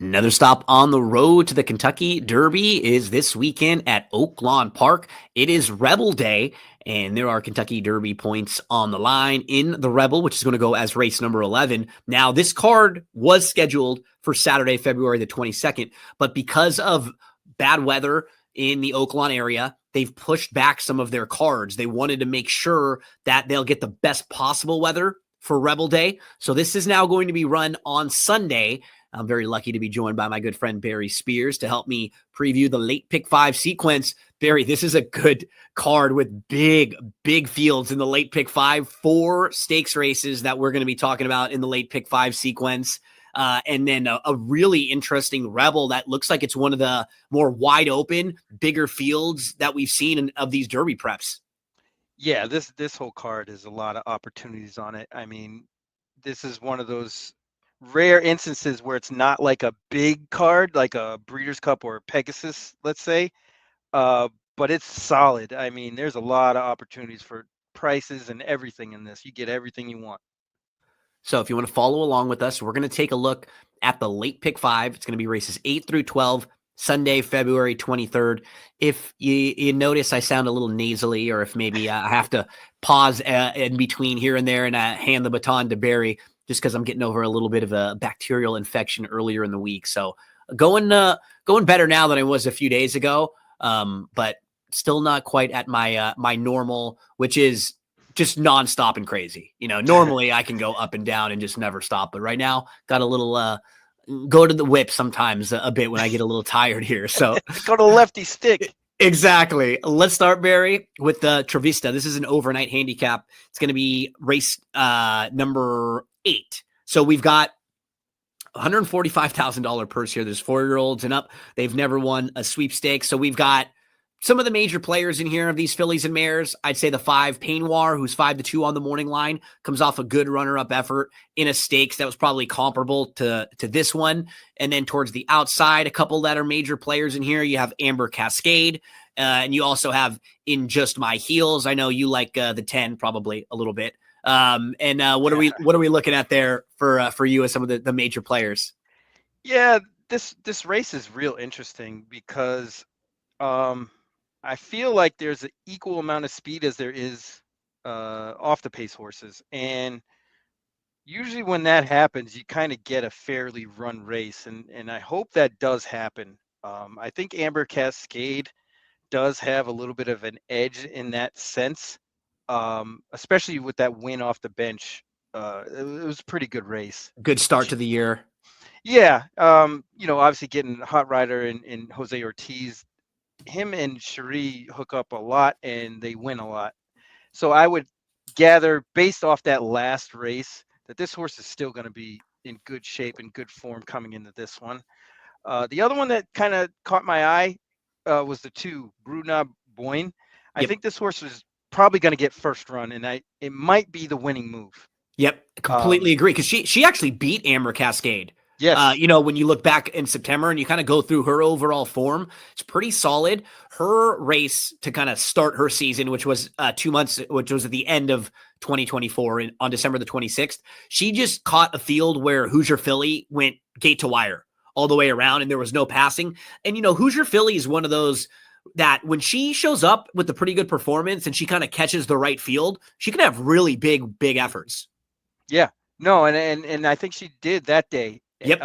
Another stop on the road to the Kentucky Derby is this weekend at Oaklawn Park. It is Rebel Day, and there are Kentucky Derby points on the line in the Rebel, which is going to go as race number 11. Now, this card was scheduled for Saturday, February the 22nd, but because of bad weather in the Oaklawn area, they've pushed back some of their cards. They wanted to make sure that they'll get the best possible weather for Rebel Day. So this is now going to be run on Sunday. I'm very lucky to be joined by my good friend Barry Spears to help me preview the late pick 5 sequence. Barry, this is a good card with big fields in the late pick 5, 4 stakes races that we're going to be talking about in the late pick 5 sequence. And then a really interesting Rebel that looks like it's one of the more wide open, bigger fields that we've seen of these Derby preps. Yeah, this whole card has a lot of opportunities on it. I mean, this is one of those rare instances where it's not like a big card, like a Breeders' Cup or Pegasus, let's say, but it's solid. I mean, there's a lot of opportunities for prices and everything in this. You get everything you want. So if you want to follow along with us, we're going to take a look at the late pick 5. It's going to be races 8 through 12, Sunday, February 23rd. If you notice I sound a little nasally, or if maybe I have to pause in between here and there and hand the baton to Barry, just because I'm getting over a little bit of a bacterial infection earlier in the week. So going better now than I was a few days ago, but still not quite at my my normal, which is just nonstop and crazy. You know, normally I can go up and down and just never stop, but right now got a little go to the whip sometimes a bit when I get a little tired here. So go to the lefty stick. Exactly. Let's start, Barry, with the Travista. This is an overnight handicap. It's going to be race number 8. So we've got $145,000 purse here. There's 4-year-olds and up. They've never won a sweepstakes. So we've got some of the major players in here of these fillies and mares. I'd say the 5, Painoir, who's 5-2 on the morning line, comes off a good runner-up effort in a stakes that was probably comparable to this one. And then towards the outside, a couple that are major players in here. You have Amber Cascade, and you also have In Just My Heels. I know you like the 10 probably a little bit. What are we looking at there for you as some of the major players? Yeah, this race is real interesting because I feel like there's an equal amount of speed as there is off the pace horses. And usually when that happens, you kind of get a fairly run race. And I hope that does happen. I think Amber Cascade does have a little bit of an edge in that sense, especially with that win off the bench. It was a pretty good race. Good start to the year. Yeah. Obviously getting Hot Rider and Jose Ortiz, him and Cherie hook up a lot and they win a lot. So I would gather based off that last race that this horse is still going to be in good shape and good form coming into this one. The other one that kind of caught my eye was the 2, Bruna Boyne. I think this horse is probably going to get first run, and it might be the winning move. Yep, completely agree, because she actually beat Amber Cascade. Yes. When you look back in September and you kind of go through her overall form, it's pretty solid. Her race to kind of start her season, which was 2 months, which was at the end of 2024 on December the 26th, she just caught a field where Hoosier Philly went gate to wire all the way around and there was no passing. And, Hoosier Philly is one of those that when she shows up with a pretty good performance and she kind of catches the right field, she can have really big efforts. Yeah. No, and I think she did that day. Yep.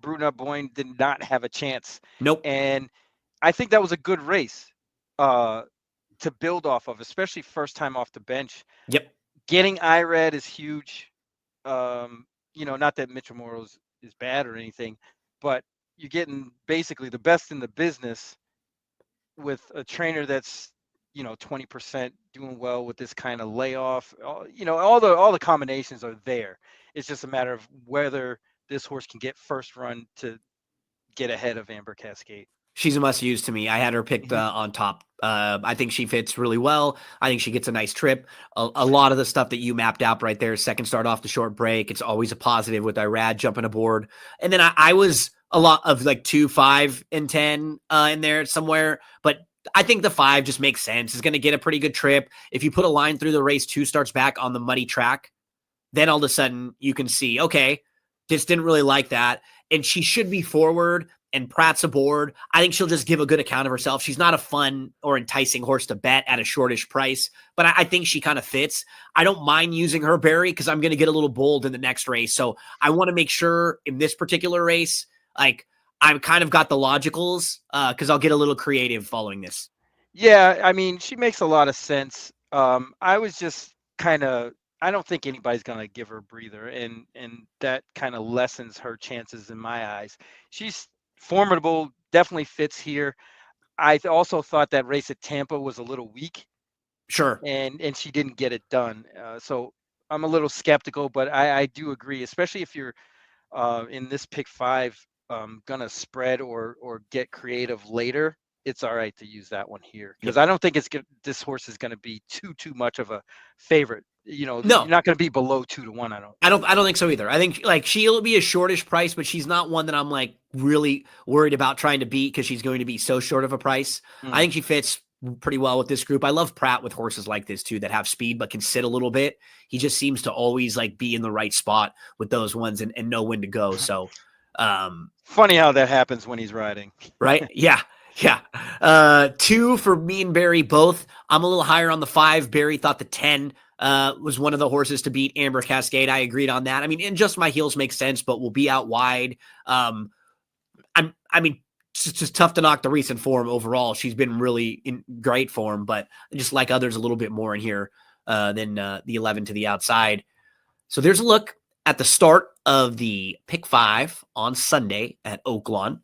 Bruna Boyne did not have a chance. Nope. And I think that was a good race to build off of, especially first time off the bench. Yep. Getting IRAD is huge. Not that Mitchell Morrow is bad or anything, but you're getting basically the best in the business with a trainer that's 20% doing well with this kind of layoff. All the combinations are there. It's just a matter of whether this horse can get first run to get ahead of Amber Cascade. She's a must-use to me. I had her picked on top. I think she fits really well. I think she gets a nice trip. A lot of the stuff that you mapped out right there, second start off the short break, it's always a positive with Irad jumping aboard. And then I was a lot of like 2, 5, and 10 in there somewhere. But I think the 5 just makes sense. It's going to get a pretty good trip. If you put a line through the race, 2 starts back on the muddy track, then all of a sudden you can see, okay, just didn't really like that. and she should be forward, and Pratt's aboard. I think she'll just give a good account of herself. She's not a fun or enticing horse to bet at a shortish price, but I think she kind of fits. I don't mind using her, Barry, because I'm going to get a little bold in the next race. So I want to make sure in this particular race, like I've kind of got the logicals, because I'll get a little creative following this. Yeah, I mean, she makes a lot of sense. I was just kind of, I don't think anybody's gonna give her a breather, and that kind of lessens her chances in my eyes. She's formidable, definitely fits here. Also thought that race at Tampa was a little weak, Sure. and she didn't get it done. So I'm a little skeptical, but I do agree, especially if you're in this pick five, gonna spread or get creative later. It's all right to use that one here because Yep. I don't think this horse is going to be too much of a favorite. You're No, not going to be below 2-1. I don't I don't. think. I don't think so either. I think like she'll be a shortish price, but she's not one that I'm like really worried about trying to beat because she's going to be so short of a price. I Mm. think she fits pretty well with this group. I love Pratt with horses like this too that have speed but can sit a little bit. He just seems to always like be in the right spot with those ones and know when to go. So, Funny how that happens when he's riding. right, yeah. Yeah. 2 for me and Barry both. I'm a little higher on the 5. Barry thought the 10 was one of the horses to beat Amber Cascade. I agreed on that. I mean, and just my heels make sense, but will be out wide. I mean, it's just tough to knock the recent form overall. She's been really in great form, but I just like others a little bit more in here than the 11 to the outside. So there's a look at the start of the pick 5 on Sunday at Oaklawn.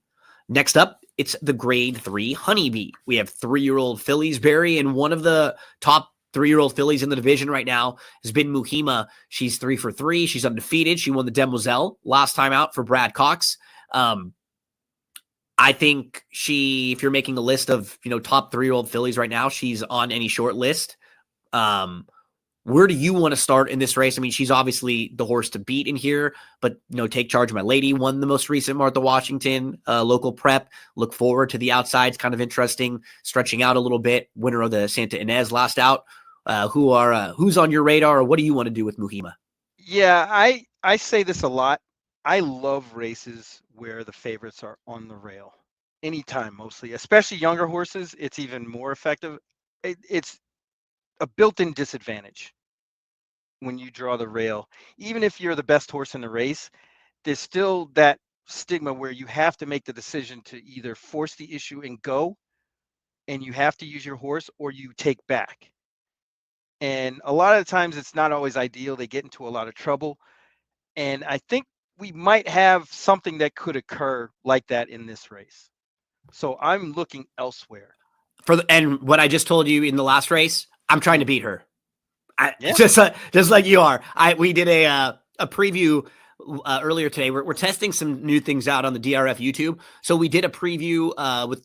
Next up, it's the grade 3 Honeybee. We have 3-year-old fillies, Barry, and one of the top 3-year-old fillies in the division right now has been Muhima. She's 3 for 3. She's undefeated. She won the Demoiselle last time out for Brad Cox. I think if you're making a list of, top 3-year-old fillies right now, she's on any short list. Where do you want to start in this race? I mean, she's obviously the horse to beat in here, but Take Charge My Lady won the most recent Martha Washington local prep. Look forward to the outside. It's kind of interesting, stretching out a little bit. Winner of the Santa Ynez last out. Who's on your radar, or what do you want to do with Muhima? Yeah, I say this a lot. I love races where the favorites are on the rail. Anytime, mostly, especially younger horses, it's even more effective. It's a built-in disadvantage when you draw the rail. Even if you're the best horse in the race, there's still that stigma where you have to make the decision to either force the issue and go, and you have to use your horse, or you take back. And a lot of the times it's not always ideal. They get into a lot of trouble. And I think we might have something that could occur like that in this race. So I'm looking elsewhere. And what I just told you in the last race, I'm trying to beat her. Yeah. Just like you are. We did a preview earlier today. We're testing some new things out on the DRF YouTube. So we did a preview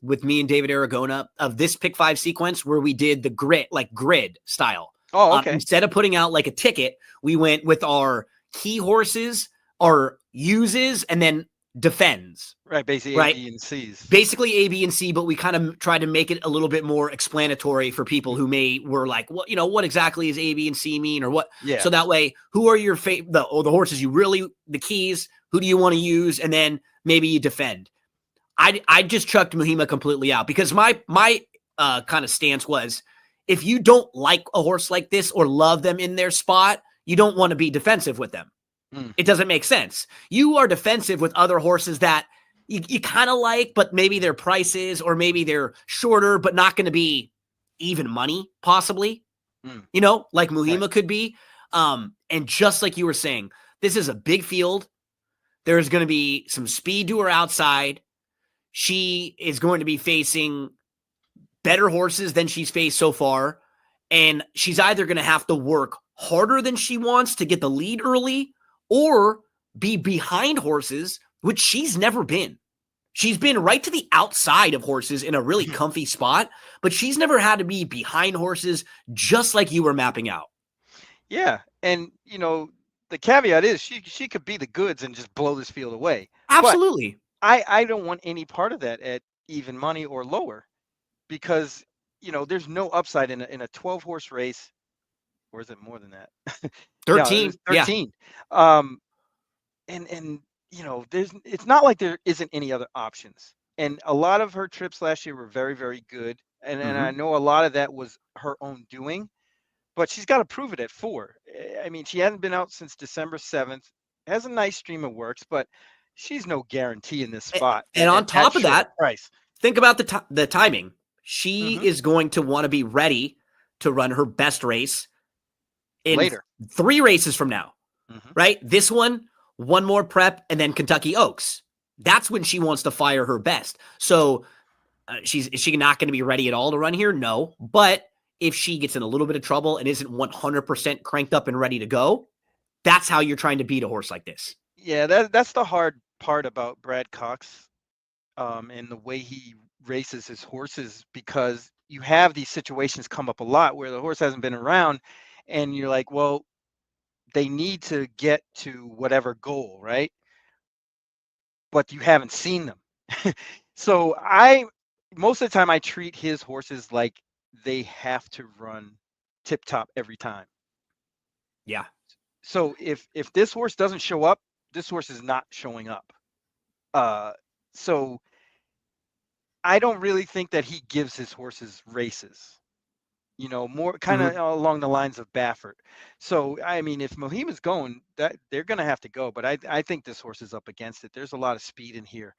with me and David Aragona of this pick 5 sequence where we did the grid style. Oh, okay. Instead of putting out like a ticket, we went with our key horses, our uses, and then defends. Right, basically Right. A, B, and C's. Basically A, B, and C, but we kind of tried to make it a little bit more explanatory for people who were like, what exactly is A, B, and C mean, or what? Yeah. So that way, who are your the horses the keys? Who do you want to use? And then maybe you defend. I just chucked Muhima completely out because my kind of stance was, if you don't like a horse like this or love them in their spot, you don't want to be defensive with them. It doesn't make sense. You are defensive with other horses that you kind of like, but maybe their prices or maybe they're shorter, but not going to be even money, possibly, like Muhima could be. And just like you were saying, this is a big field. There's going to be some speed to her outside. She is going to be facing better horses than she's faced so far. And she's either going to have to work harder than she wants to get the lead early or be behind horses, which she's never been. She's been right to the outside of horses in a really comfy spot, but she's never had to be behind horses, just like you were mapping out. Yeah. And, the caveat is she could be the goods and just blow this field away. Absolutely. But I don't want any part of that at even money or lower because, there's no upside in a 12-horse race. Or is it more than that? 13. Yeah, 13. And it's not like there isn't any other options. And a lot of her trips last year were very, very good. And I Hmm. know a lot of that was her own doing, but she's got to prove it at 4. I mean, she hasn't been out since December 7th. Has a nice stream of works, but she's no guarantee in this spot And at on that top of short that, price. think about the timing. She Hmm. is going to want to be ready to run her best race in Later. 3 races from now, Hmm. right? This one more prep, and then Kentucky Oaks. That's when she wants to fire her best. So is she not going to be ready at all to run here? No. But if she gets in a little bit of trouble and isn't 100% cranked up and ready to go, that's how you're trying to beat a horse like this. Yeah, that's the hard part about Brad Cox, and the way he races his horses, because you have these situations come up a lot where the horse hasn't been around, and you're like, well, they need to get to whatever goal, right? But you haven't seen them. So most of the time I treat his horses like they have to run tip top every time. Yeah. So if this horse doesn't show up, this horse is not showing up. Uh, so I don't really think that he gives his horses races. More kind of Mm-hmm. along the lines of Baffert. So I mean, if Mohima's going, that they're going to have to go. But I think this horse is up against it. There's a lot of speed in here.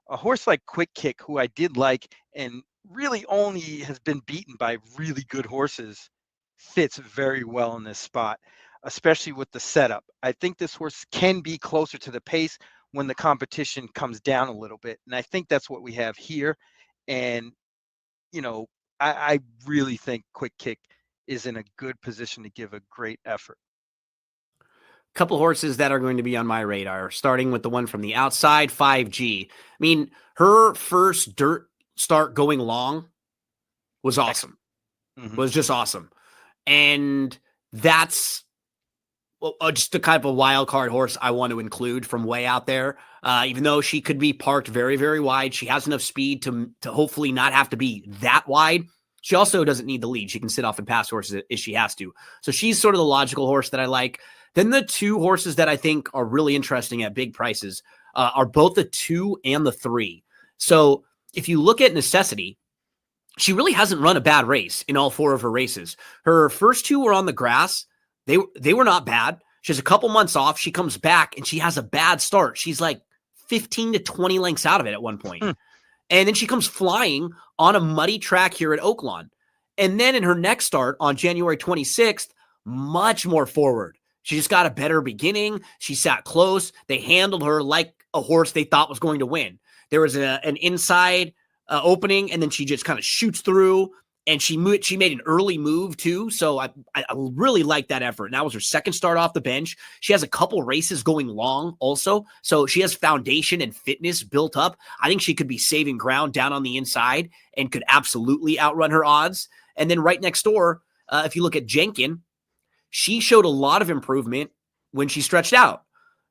A horse like Quick Kick, who I did like and really only has been beaten by really good horses, fits very well in this spot, especially with the setup. I think this horse can be closer to the pace when the competition comes down a little bit. And I think that's what we have here. And, you know, I really think Quick Kick is in a good position to give a great effort. Couple horses that are going to be on my radar, starting with the one from the outside, 5G. I mean, her first dirt start going long was Excellent. awesome, Hmm. was just awesome. And that's just a kind of a wild card horse I want to include from way out there. Even though she could be parked very, very wide, she has enough speed to hopefully not have to be that wide. She also doesn't need the lead. She can sit off and pass horses if she has to. So she's sort of the logical horse that I like. Then the 2 horses that I think are really interesting at big prices are both the 2 and the 3. So if you look at necessity, she really hasn't run a bad race in all 4 of her races. Her first 2 were on the grass. They were not bad. She has a couple months off. She comes back and she has a bad start. She's like 15 to 20 lengths out of it at one point. And then she comes flying on a muddy track here at Oaklawn. And then in her next start on January 26th, much more forward. She just got a better beginning. She sat close. They handled her like a horse they thought was going to win. There was an inside opening, and then she just kind of shoots through. And she made an early move too, so I really like that effort. And that was her second start off the bench. She has a couple races going long also, so she has foundation and fitness built up. I think she could be saving ground down on the inside and could absolutely outrun her odds. And then right next door, if you look at Jenkin, she showed a lot of improvement when she stretched out.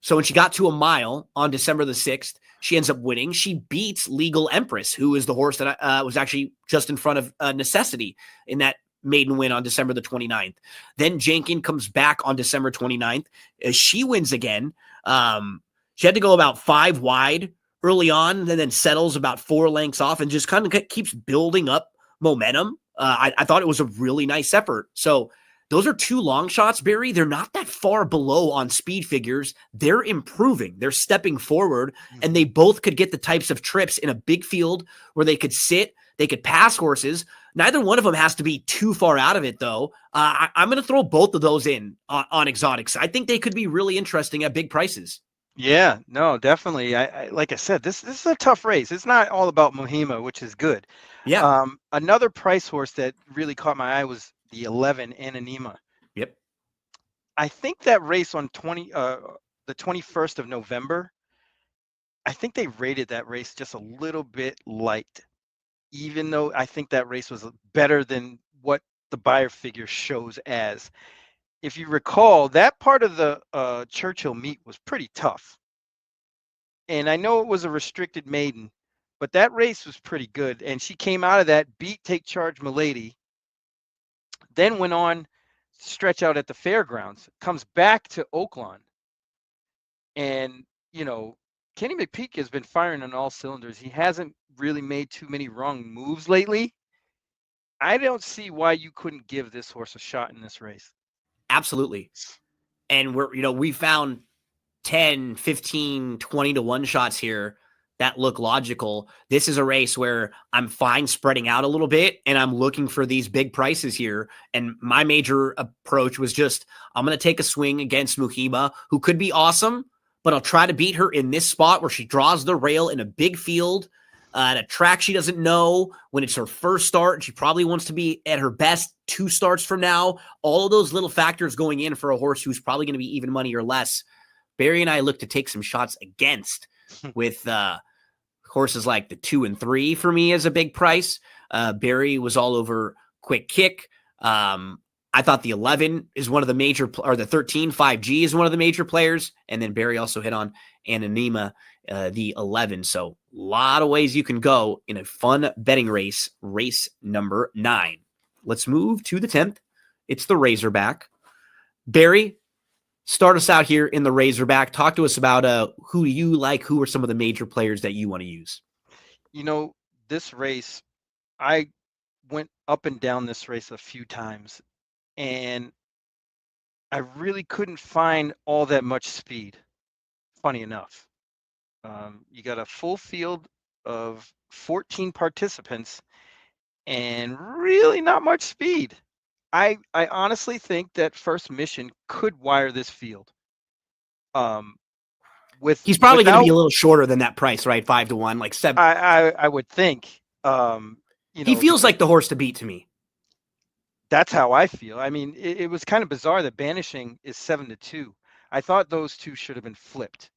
So when she got to a mile on December the 6th, she ends up winning. She beats Legal Empress, who is the horse that was actually just in front of Necessity in that maiden win on December the 29th. Then Jenkin comes back on December 29th. She wins again. She had to go about 5 wide early on and then settles about 4 lengths off and just kind of keeps building up momentum. I thought it was a really nice effort. So those are 2 long shots, Barry. They're not that far below on speed figures. They're improving. They're stepping forward, and they both could get the types of trips in a big field where they could sit, they could pass horses. Neither one of them has to be too far out of it, though. I'm going to throw both of those in on exotics. I think they could be really interesting at big prices. Yeah, no, definitely. Like I said, this is a tough race. It's not all about Mohima, which is good. Yeah. Another price horse that really caught my eye was the 11 Anonima. Yep. I think that race on the 21st of November, I think they rated that race just a little bit light, even though I think that race was better than what the buyer figure shows as. If you recall, that part of the Churchill meet was pretty tough. And I know it was a restricted maiden, but that race was pretty good. And she came out of that, beat Take Charge Milady, then went on stretch out at the fairgrounds, comes back to Oaklawn, and Kenny McPeak has been firing on all cylinders. He hasn't really made too many wrong moves lately. I don't see why you couldn't give this horse a shot in this race. Absolutely. And we found 10, 15, 20 to 1 shots here that look logical. This is a race where I'm fine spreading out a little bit and I'm looking for these big prices here. And my major approach was just, I'm going to take a swing against Muhiba, who could be awesome, but I'll try to beat her in this spot where she draws the rail in a big field at a track she doesn't know, when it's her first start. And she probably wants to be at her best 2 starts from now. All of those little factors going in for a horse who's probably going to be even money or less. Barry and I look to take some shots against with horses like the 2 and 3 for me as a big price. Barry was all over Quick Kick. I thought the 11 is one of the major, or the 13, 5G is one of the major players. And then Barry also hit on Anonima, the 11. So a lot of ways you can go in a fun betting race, race number 9. Let's move to the 10th. It's the Razorback. Barry, start us out here in the Razorback. Talk to us about who you like. Who are some of the major players that you want to use? This race, I went up and down this race a few times, and I really couldn't find all that much speed, funny enough. You got a full field of 14 participants and really not much speed. I honestly think that First Mission could wire this field. He's probably going to be a little shorter than that price, right? 5 to 1, like 7. I would think. He feels like the horse to beat to me. That's how I feel. I mean, it was kind of bizarre that Banishing is 7 to 2. I thought those two should have been flipped.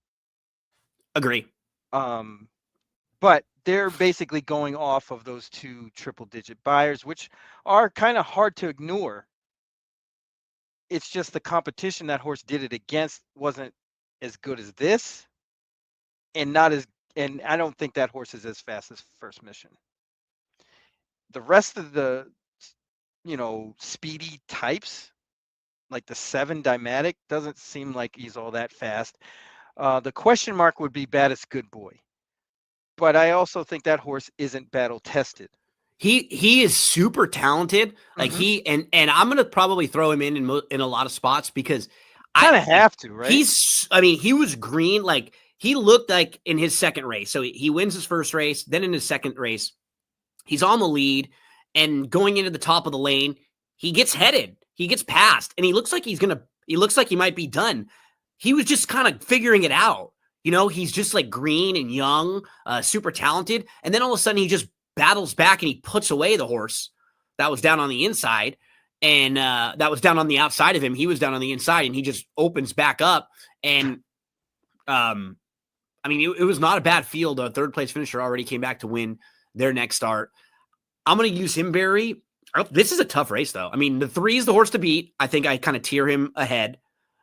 Agree. But they're basically going off of those 2 triple-digit buyers, which are kind of hard to ignore. It's just the competition that horse did it against wasn't as good as this, and I don't think that horse is as fast as First Mission. The rest of the, speedy types, like the 7 Dymatic, doesn't seem like he's all that fast. The question mark would be Baddest Good Boy. But I also think that horse isn't battle tested. He is super talented. Like and I'm gonna probably throw him in a lot of spots because kind of have to, right? He was green. Like he looked like in his second race. So he wins his first race. Then in his second race, he's on the lead and going into the top of the lane, he gets headed. He gets passed and he looks like he might be done. He was just kind of figuring it out. He's just like green and young, super talented. And then all of a sudden he just battles back and he puts away the horse that was down on the inside. And that was down on the outside of him. He was down on the inside and he just opens back up. And it was not a bad field. A third place finisher already came back to win their next start. I'm going to use him, Barry. This is a tough race, though. I mean, the 3 is the horse to beat. I think I kind of tier him ahead.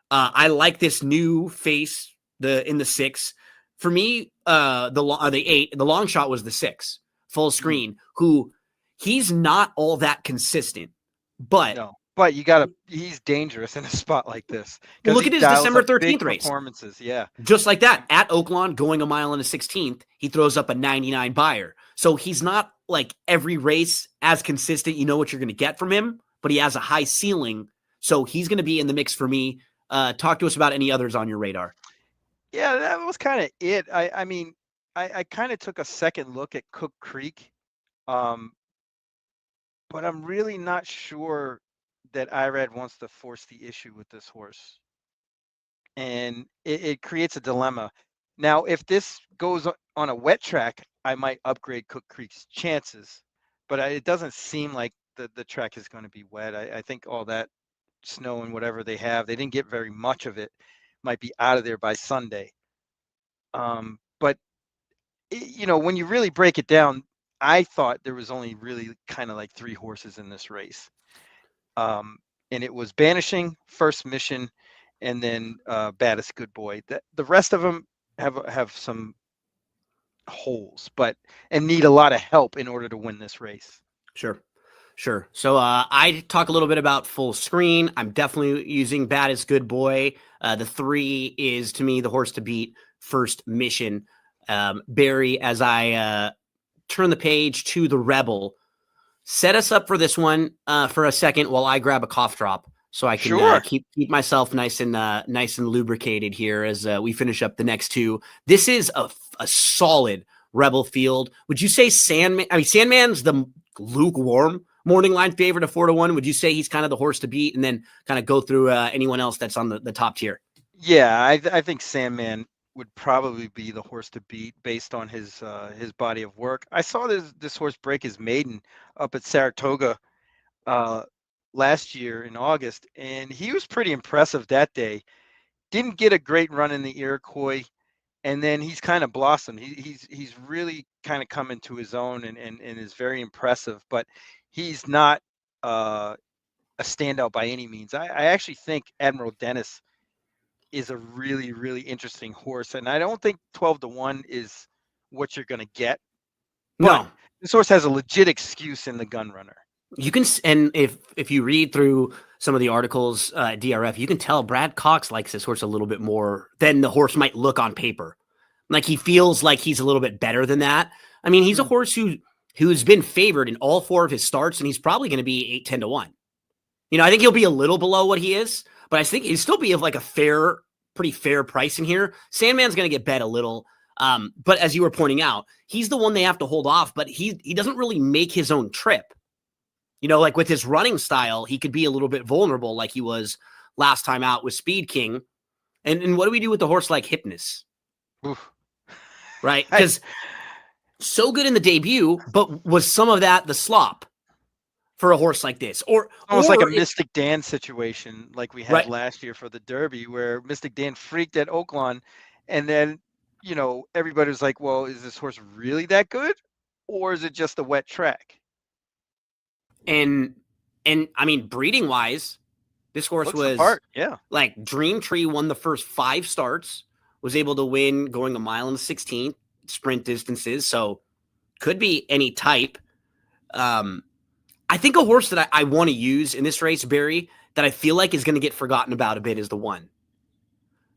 I like this new face in the 6. For me, the 8, the long shot was the 6, Full Screen, who he's not all that consistent, but no. But he's dangerous in a spot like this. Look at his December 13th race. Performances, yeah. Just like that, at Oaklawn, going a mile and a 16th, he throws up a 99 buyer. So he's not like every race as consistent. You know what you're going to get from him, but he has a high ceiling. So he's going to be in the mix for me. Talk to us about any others on your radar. Yeah, that was kind of it. I kind of took a second look at Cook Creek, but I'm really not sure that IRAD wants to force the issue with this horse. And it creates a dilemma. Now, if this goes on a wet track, I might upgrade Cook Creek's chances, but it doesn't seem like the track is going to be wet. I think all that snow and whatever they didn't get very much of it, might be out of there by Sunday. But when you really break it down, I thought there was only really kind of like 3 horses in this race. And it was Banishing, First Mission, and then Baddest Good Boy. The rest of them have some holes, and need a lot of help in order to win this race. Sure. So I talk a little bit about Full Screen. I'm definitely using Baddest Good Boy. The 3 is, to me, the horse to beat first mission. Barry, as I turn the page to the Rebel, set us up for this one for a second while I grab a cough drop so I can Sure. keep myself nice and lubricated here as we finish up the next two. This is a solid Rebel field. Would you say Sandman? I mean, Sandman's the lukewarm morning line favorite of 4-1. Would you say he's kind of the horse to beat, and then kind of go through anyone else that's on the top tier? Yeah, I think Sandman would probably be the horse to beat based on his body of work. I saw this horse break his maiden up at Saratoga uh, last year in August, and he was pretty impressive that day. Didn't get a great run in the Iroquois, and then he's kind of blossomed. He's really kind of come into his own and is very impressive, but he's not a standout by any means. I actually think Admiral Dennis is a really, really interesting horse. And I don't think 12-1 is what you're going to get. But No, this horse has a legit excuse in the gun runner. you can, and if you read through some of the articles at DRF, you can tell Brad Cox likes this horse a little bit more than the horse might look on paper. Like he feels like he's a little bit better than that. I mean, he's a horse who's been favored in all four of his starts, and he's probably going to be 8-10-1. I think he'll be a little below what he is, but I think he'll still be of like a pretty fair price in here. Sandman's going to get bet a little. But as you were pointing out, he's the one they have to hold off, but he doesn't really make his own trip. Like with his running style, he could be a little bit vulnerable like he was last time out with Speed King. And what do we do with the horse like Hypnus? Oof. Right? Because so good in the debut, but was some of that the slop for a horse like this? Almost like a Mystic Dan situation like we had right. last year for the Derby, where Mystic Dan freaked at Oaklawn, and then, everybody was like, well, is this horse really that good? Or is it just a wet track? And I mean, breeding wise, this horse Looks the was part, yeah. like Dream Tree won the first 5 starts, was able to win going a mile and 16th sprint distances. So could be any type. I think a horse that I want to use in this race, Barry, that I feel like is going to get forgotten about a bit is the one.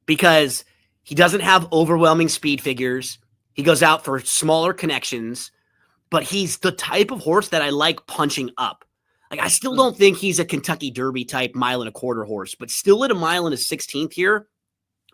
Because he doesn't have overwhelming speed figures. He goes out for smaller connections, but he's the type of horse that I like punching up. Like, I still don't think he's a Kentucky Derby type 1.25 mile horse, but still at a 1.16 here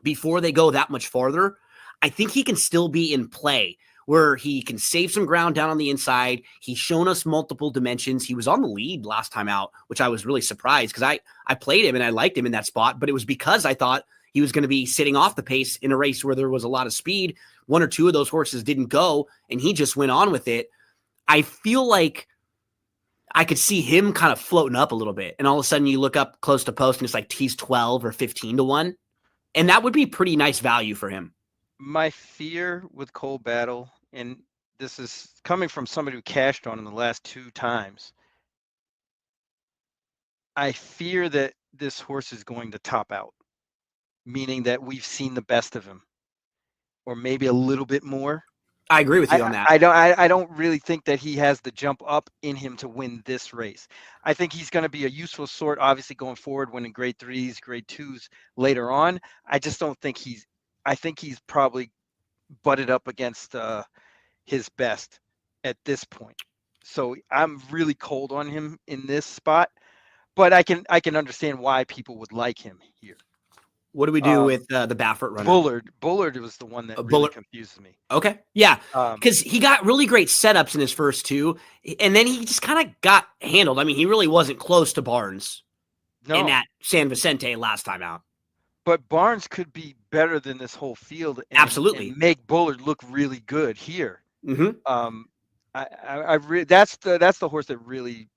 before they go that much farther, I think he can still be in play where he can save some ground down on the inside. He's shown us multiple dimensions. He was on the lead last time out, which I was really surprised because I played him and I liked him in that spot, but it was because I thought he was going to be sitting off the pace in a race where there was a lot of speed. 1 or 2 of those horses didn't go, and he just went on with it. I feel like I could see him kind of floating up a little bit, and all of a sudden you look up close to post and it's like he's 12 or 15-1, and that would be pretty nice value for him. My fear with Cole Battle, and this is coming from somebody who cashed on him the last 2 times, I fear that this horse is going to top out, meaning that we've seen the best of him, or maybe a little bit more. I agree with you on that. I don't really think that he has the jump up in him to win this race. I think he's going to be a useful sort, obviously going forward, winning grade 3s, grade 2s later on. I just don't think I think he's probably butted up against his best at this point. So I'm really cold on him in this spot, but I can understand why people would like him here. What do we do with the Baffert runner? Bullard was the one that really confuses me. Okay. Yeah. Because he got really great setups in his first 2, and then he just kind of got handled. I mean, he really wasn't close to Barnes in that San Vicente last time out. But Barnes could be better than this whole field. Absolutely. And make Bullard look really good here. Mm-hmm. That's the horse that really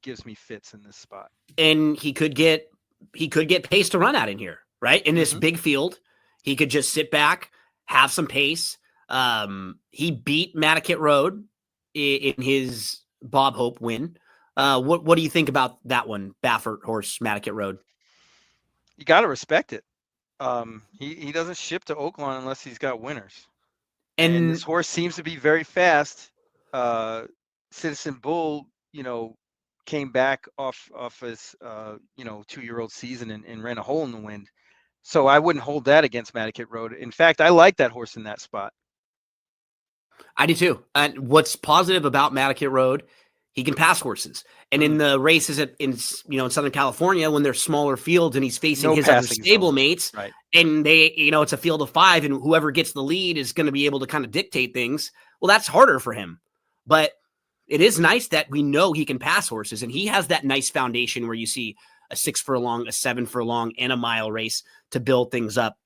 gives me fits in this spot. And he could get pace to run at in here. Right? In this big field, he could just sit back, have some pace. He beat Mattakit Road in his Bob Hope win. What do you think about that one, Baffert horse, Mattakit Road? You got to respect it. He doesn't ship to Oaklawn unless he's got winners. And this horse seems to be very fast. Citizen Bull, came back off his 2-year-old season and ran a hole in the wind. So I wouldn't hold that against Mattocket Road. In fact, I like that horse in that spot. I do too. And what's positive about Mattocket Road, he can pass horses. And in Mm. the races in Southern California, when they're smaller fields and he's facing No his other passing stable zones. mates, Right. and it's a field of 5, and whoever gets the lead is going to be able to kind of dictate things. Well, that's harder for him. But it is nice that we know he can pass horses, and he has that nice foundation where you see a 6 furlong, a 7 furlong, and a mile race to build things up.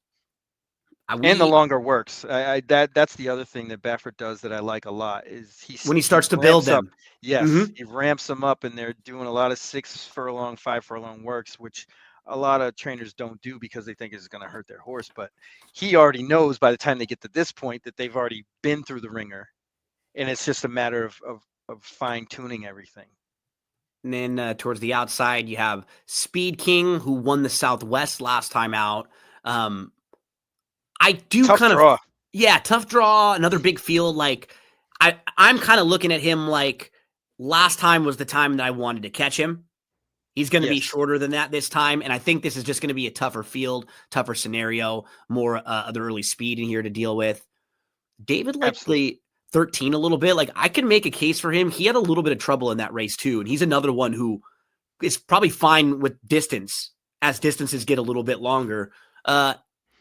And the longer works. That's the other thing that Baffert does that I like a lot is When he starts to build ramps up. them. Yes, Mm-hmm. he ramps them up, and they're doing a lot of 6 furlong, 5 furlong works, which a lot of trainers don't do because they think it's going to hurt their horse. But he already knows by the time they get to this point that they've already been through the ringer, and it's just a matter of fine tuning everything. And then towards the outside, you have Speed King, who won the Southwest last time out. I do Tough kind of, draw. yeah, tough draw, another big field. Like I'm kind of looking at him like last time was the time that I wanted to catch him. He's going to be Yes. shorter than that this time, and I think this is just going to be a tougher field, tougher scenario, more other early speed in here to deal with. David liked Absolutely. the 13 a little bit. Like I can make a case for him. He had a little bit of trouble in that race too, and he's another one who is probably fine with distance as distances get a little bit longer.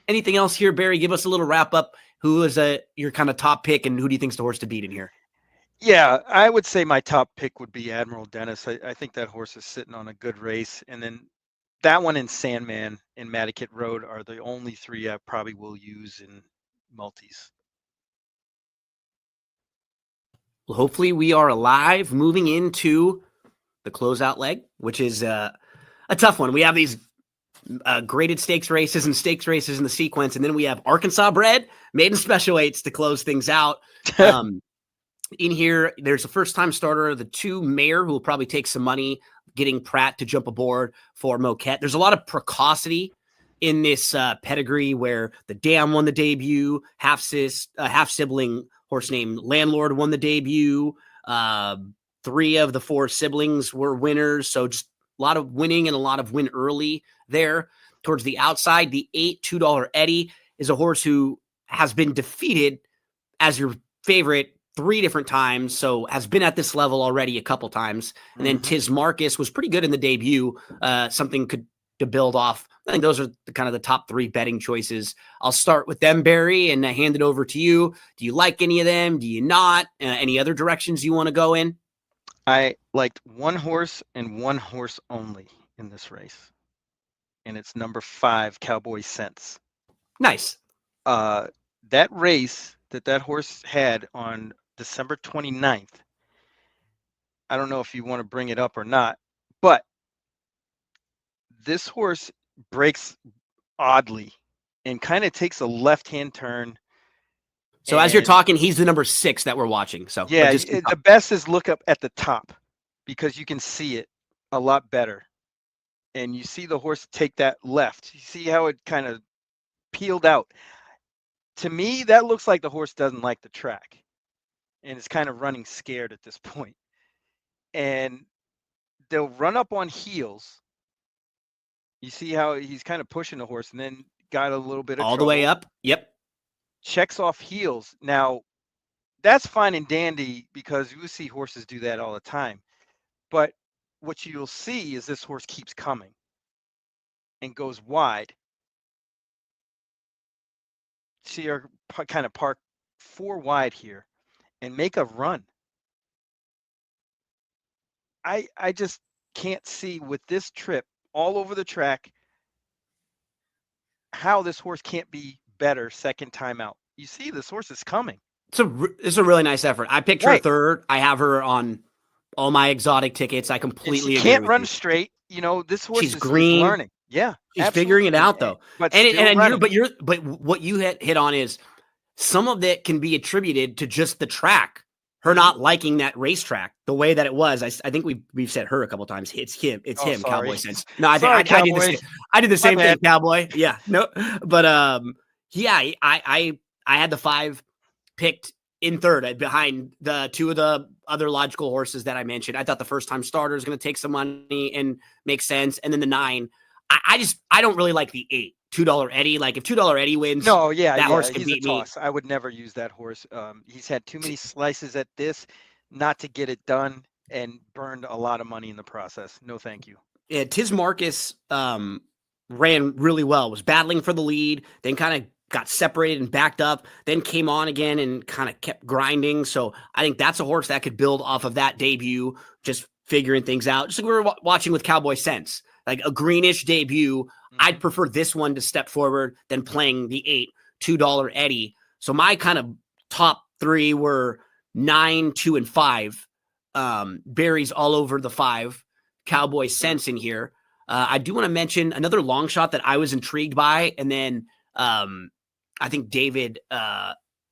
Anything else here, Barry? Give us a little wrap up. Who is your kind of top pick, and who do you think's the horse to beat in here? Yeah, I would say my top pick would be Admiral Dennis. I think that horse is sitting on a good race. And then that one and Sandman and Mattocket Road are the only 3 I probably will use in multis. Well, hopefully we are alive moving into the closeout leg, which is a tough one. We have these graded stakes races and stakes races in the sequence, and then we have Arkansas bred maiden special weights to close things out. In here, there's a first-time starter, the 2 mare, who will probably take some money, getting Pratt to jump aboard for Moquette. There's a lot of precocity in this pedigree where the Dam won the debut, half-sibling horse named Landlord won the debut. 3 of the 4 siblings were winners, so just a lot of winning and a lot of win early there. Towards the outside, the 8 $2 Eddie is a horse who has been defeated as your favorite 3 different times, so has been at this level already a couple times. And then Tiz Marcus was pretty good in the debut, something to build off. I think those are kind of the top 3 betting choices. I'll start with them, Barry, and hand it over to you. Do you like any of them? Do you not? Any other directions you want to go in? I liked 1 horse and 1 horse only in this race, and it's number 5, Cowboy Sense. Nice. That race that horse had on December 29th, I don't know if you want to bring it up or not, but this horse breaks oddly and kind of takes a left-hand turn. So as you're talking, he's the number 6 that we're watching. So yeah, the best is look up at the top because you can see it a lot better. And you see the horse take that left. You see how it kind of peeled out. To me, that looks like the horse doesn't like the track and is kind of running scared at this point. And they'll run up on heels. You see how he's kind of pushing the horse and then got a little bit of all trouble. The way up. Yep. Checks off heels. Now, that's fine and dandy because you see horses do that all the time. But what you'll see is this horse keeps coming and goes wide. See her kind of park 4 wide here and make a run. I just can't see with this trip all over the track how this horse can't be better second time out. You see this horse is coming. It's a really nice effort. I picked her 3rd. I have her on all my exotic tickets. I completely agree. Can't with run you. straight. This horse She's is green. learning. Yeah, she's figuring it out though. But what you hit on is some of that can be attributed to just the track. Her not liking that racetrack the way that it was. I think we've said her a couple times. It's him. It's him. Sorry. Cowboy Sense. No, I did the same thing. Cowboy. Yeah. No. But yeah. I had the 5 picked in 3rd behind the 2 of the other logical horses that I mentioned. I thought the first time starter is going to take some money and make sense, and then the 9. I don't really like the 8 $2 Eddie. Like if $2 Eddie wins, No, yeah, that yeah, horse can he's a beat me. toss. I would never use that horse. He's had too many slices at this not to get it done and burned a lot of money in the process. No, thank you. Yeah, Tiz Marcus ran really well, was battling for the lead, then kind of got separated and backed up, then came on again and kind of kept grinding. So I think that's a horse that could build off of that debut, just figuring things out. Just like we were watching with Cowboy Sense, like a greenish debut. I'd prefer this one to step forward than playing the $2 Eddie. So my kind of top three were 9, 2, and 5. Barry's all over the 5. Cowboy Sense in here. I do want to mention another long shot that I was intrigued by, and then I think David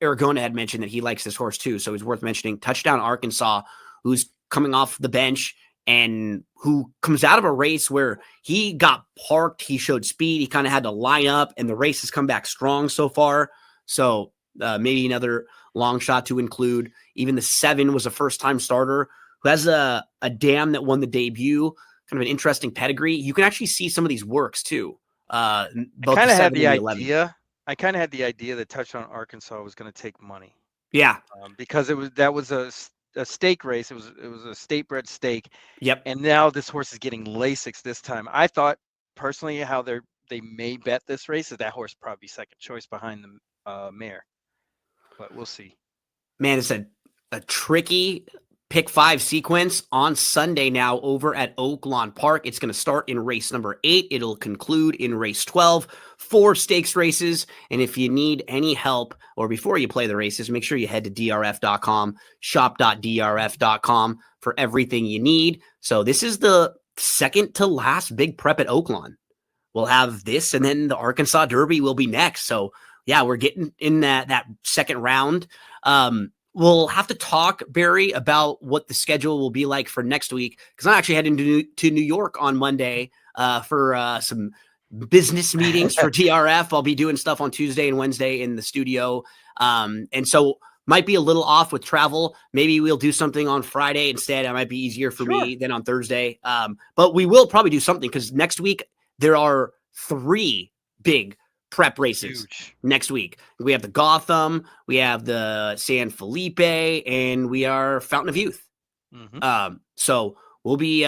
Aragona had mentioned that he likes this horse too, so it's worth mentioning. Touchdown Arkansas, who's coming off the bench and who comes out of a race where he got parked, he showed speed, he kind of had to line up, and the race has come back strong so far. So maybe another long shot to include. Even the 7 was a first-time starter who has a dam that won the debut, kind of an interesting pedigree. You can actually see some of these works too. I Both kind the of had 7 the and the 11. idea. I kind of had the idea that Touchdown Arkansas was going to take money. Yeah. Because that was a stake race. It was a state bred stake. Yep. And now this horse is getting Lasix this time. I thought personally how they may bet this race is that horse probably second choice behind the mare, but we'll see. Man, it's a tricky pick 5 sequence on Sunday now over at Oaklawn Park. It's going to start in race number 8. It'll conclude in race 12. 4 stakes races. And if you need any help or before you play the races, make sure you head to drf.com, shop.drf.com for everything you need. So this is the second to last big prep at Oaklawn. We'll have this, and then the Arkansas Derby will be next. So yeah, we're getting in that second round. We'll have to talk, Barry, about what the schedule will be like for next week, because I'm actually heading to New York on Monday for some business meetings for DRF. I'll be doing stuff on Tuesday and Wednesday in the studio. And so might be a little off with travel. Maybe we'll do something on Friday instead. It might be easier for me than on Thursday. But we will probably do something because next week there are 3 big prep races next week. We have the Gotham, we have the San Felipe, and we are Fountain of Youth. So we'll be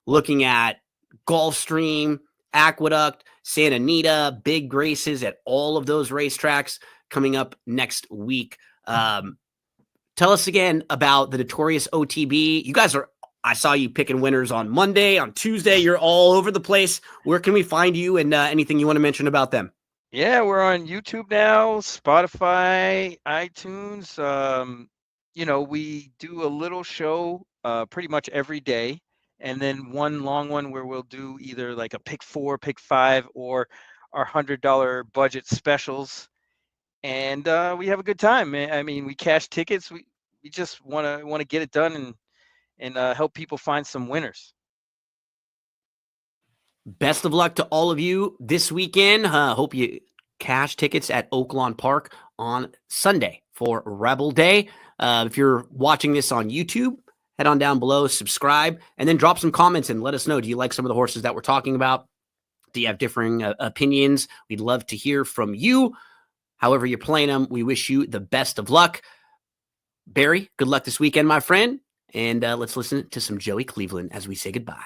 looking at Gulfstream, Aqueduct, Santa Anita, big races at all of those racetracks coming up next week. Tell us again about the Notorious OTB. You guys I saw you picking winners on Monday, on Tuesday. You're all over the place. Where can we find you, and anything you want to mention about them? Yeah, we're on YouTube now, Spotify, iTunes. We do a little show pretty much every day, and then one long one where we'll do either like a pick 4, pick 5, or our $100 budget specials. And we have a good time. I mean, we cash tickets. We just want to get it done and help people find some winners. Best of luck to all of you this weekend. Hope you cash tickets at Oaklawn Park on Sunday for Rebel Day. If you're watching this on YouTube, head on down below, subscribe, and then drop some comments and let us know. Do you like some of the horses that we're talking about? Do you have differing opinions? We'd love to hear from you. However you're playing them, we wish you the best of luck. Barry, good luck this weekend, my friend. And let's listen to some Joey Cleveland as we say goodbye.